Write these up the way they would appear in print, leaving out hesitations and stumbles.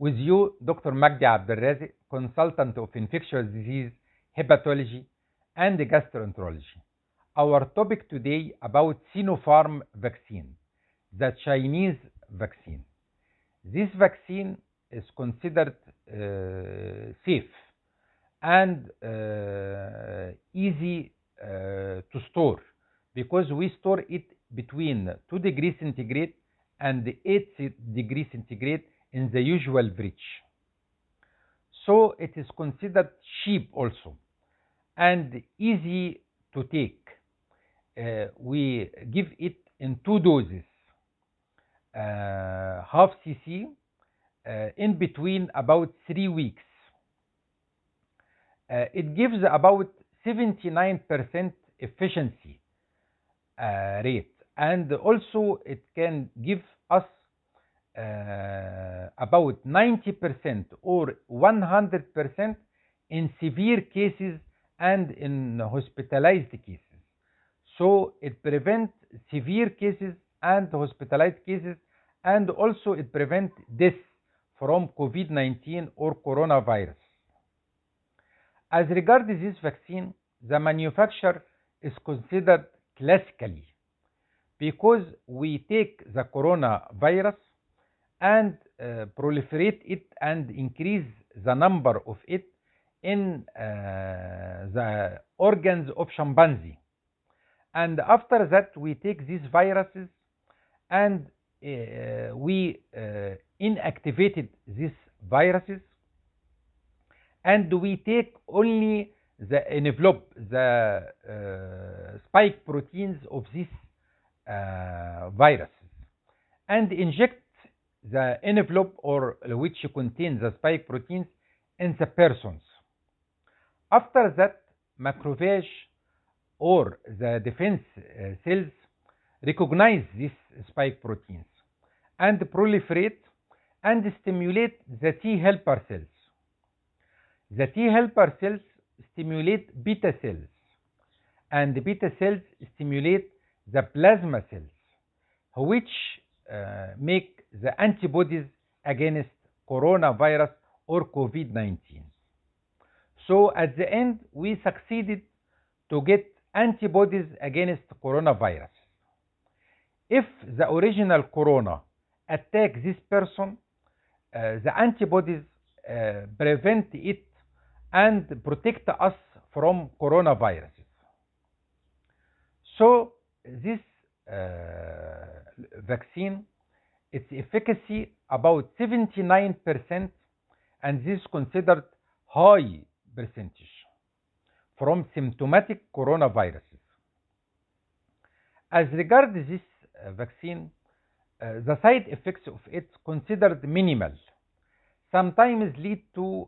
With you, Dr. Magdi Abdelrazik, consultant of infectious disease, hepatology, and gastroenterology. Our topic today about Sinopharm vaccine, the Chinese vaccine. This vaccine is considered safe and easy to store because we store it between 2 degrees centigrade and 8 degrees centigrade in the usual fridge. So it is considered cheap also and easy to take. We give it in 2 doses, half cc, in between about 3 weeks. It gives about 79% efficiency rate, and also it can give us about 90% or 100% in severe cases and in hospitalized cases. So it prevents severe cases and hospitalized cases, and also it prevents death from COVID-19 or coronavirus. As regards this vaccine, the manufacture is considered classically because we take the coronavirus and proliferate it and increase the number of it in the organs of chimpanzee. And after that, we take these viruses and we inactivated these viruses, and we take only the envelope, the spike proteins of these viruses, and inject the envelope or which contains the spike proteins in the persons. After that, macrophage or the defense cells recognize these spike proteins and proliferate and stimulate the T helper cells. The T helper cells stimulate beta cells, and the beta cells stimulate the plasma cells, which make the antibodies against coronavirus or COVID-19. So at the end, we succeeded to get antibodies against coronavirus. If the original corona attacks this person, the antibodies prevent it and protect us from coronaviruses. So this vaccine, its efficacy about 79%, and this is considered high percentage from symptomatic coronaviruses. As regards this vaccine, the side effects of it considered minimal. Sometimes lead to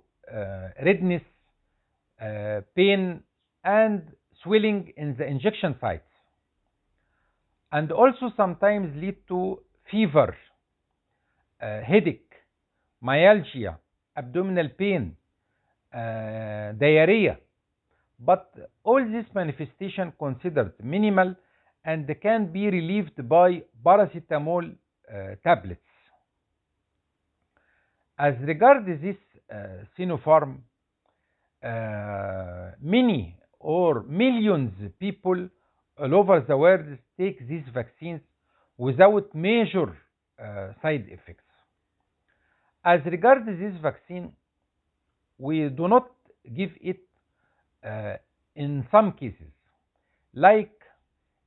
redness, pain, and swelling in the injection sites, and also sometimes lead to fever, headache, myalgia, abdominal pain, diarrhea. But all these manifestations considered minimal and can be relieved by paracetamol tablets. As regards this Sinopharm, many or millions of people all over the world take these vaccines without major side effects. As regards this vaccine, we do not give it in some cases, like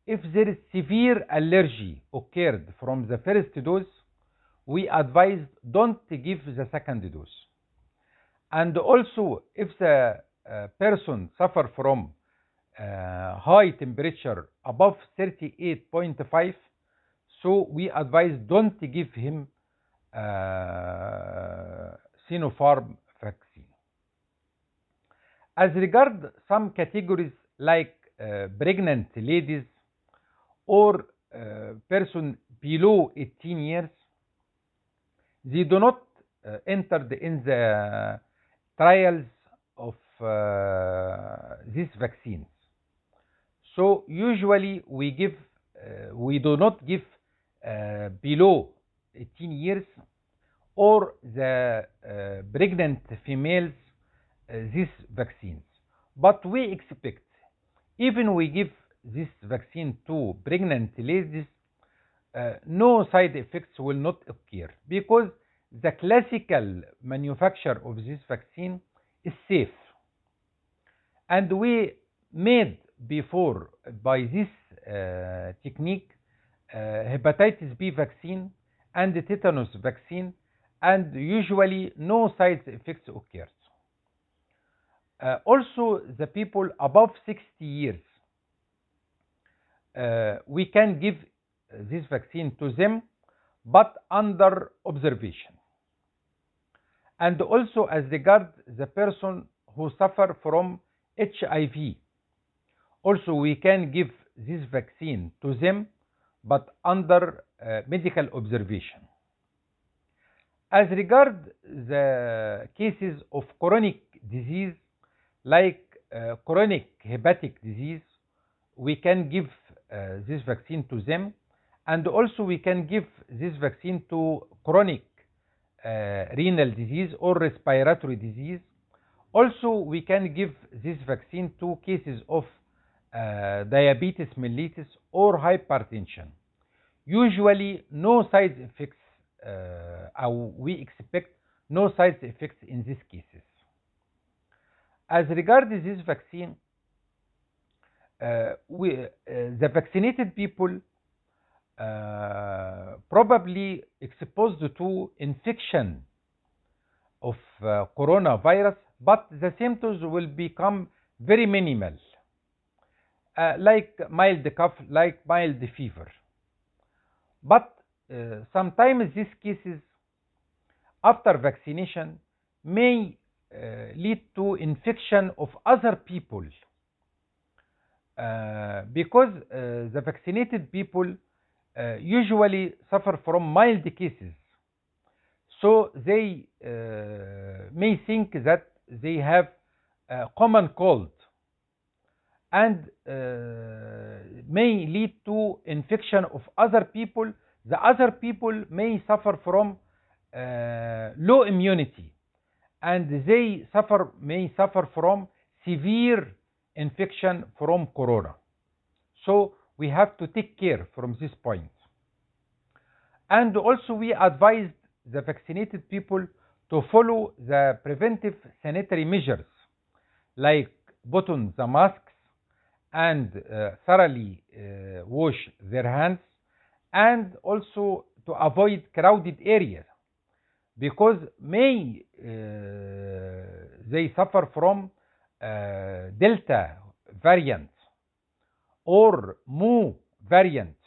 if there is severe allergy occurred from the first dose, we advise don't give the second dose. And also, if the person suffer from high temperature above 38.5, so we advise don't give him Sinopharm vaccine. As regards some categories like pregnant ladies or person below 18 years, they do not enter in the trials of these vaccines. So usually we do not give below 18 years or the pregnant females these vaccines. But we expect, even we give this vaccine to pregnant ladies, no side effects will not occur because the classical manufacture of this vaccine is safe, and we made before by this technique hepatitis B vaccine and the tetanus vaccine, and usually no side effects occurs. Also, the people above 60 years, we can give this vaccine to them, but under observation. And also, as regards the person who suffer from HIV, also we can give this vaccine to them, but under medical observation. As regards the cases of chronic disease, like chronic hepatic disease, we can give this vaccine to them, and also we can give this vaccine to chronic renal disease or respiratory disease. Also, we can give this vaccine to cases of diabetes mellitus or hypertension. Usually, no side effects, we expect no side effects in these cases. As regards this vaccine, the vaccinated people probably exposed to infection of coronavirus, but the symptoms will become very minimal, like mild cough, like mild fever. But sometimes these cases after vaccination may lead to infection of other people, because the vaccinated people usually suffer from mild cases, so they may think that they have a common cold, and may lead to infection of other people. The other people may suffer from low immunity, and they may suffer from severe infection from corona. So we have to take care from this point. And also we advised the vaccinated people to follow the preventive sanitary measures, like put on the masks and thoroughly wash their hands, and also to avoid crowded areas, because may they suffer from Delta variant or Mu variant.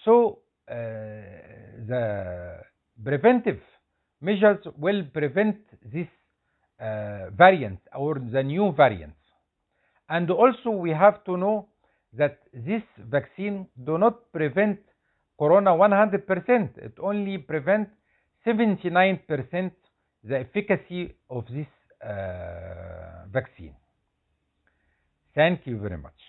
So the preventive measures will prevent this variant or the new variants. And also we have to know that this vaccine do not prevent corona 100%. It only prevents 79% the efficacy of this vaccine. Thank you very much.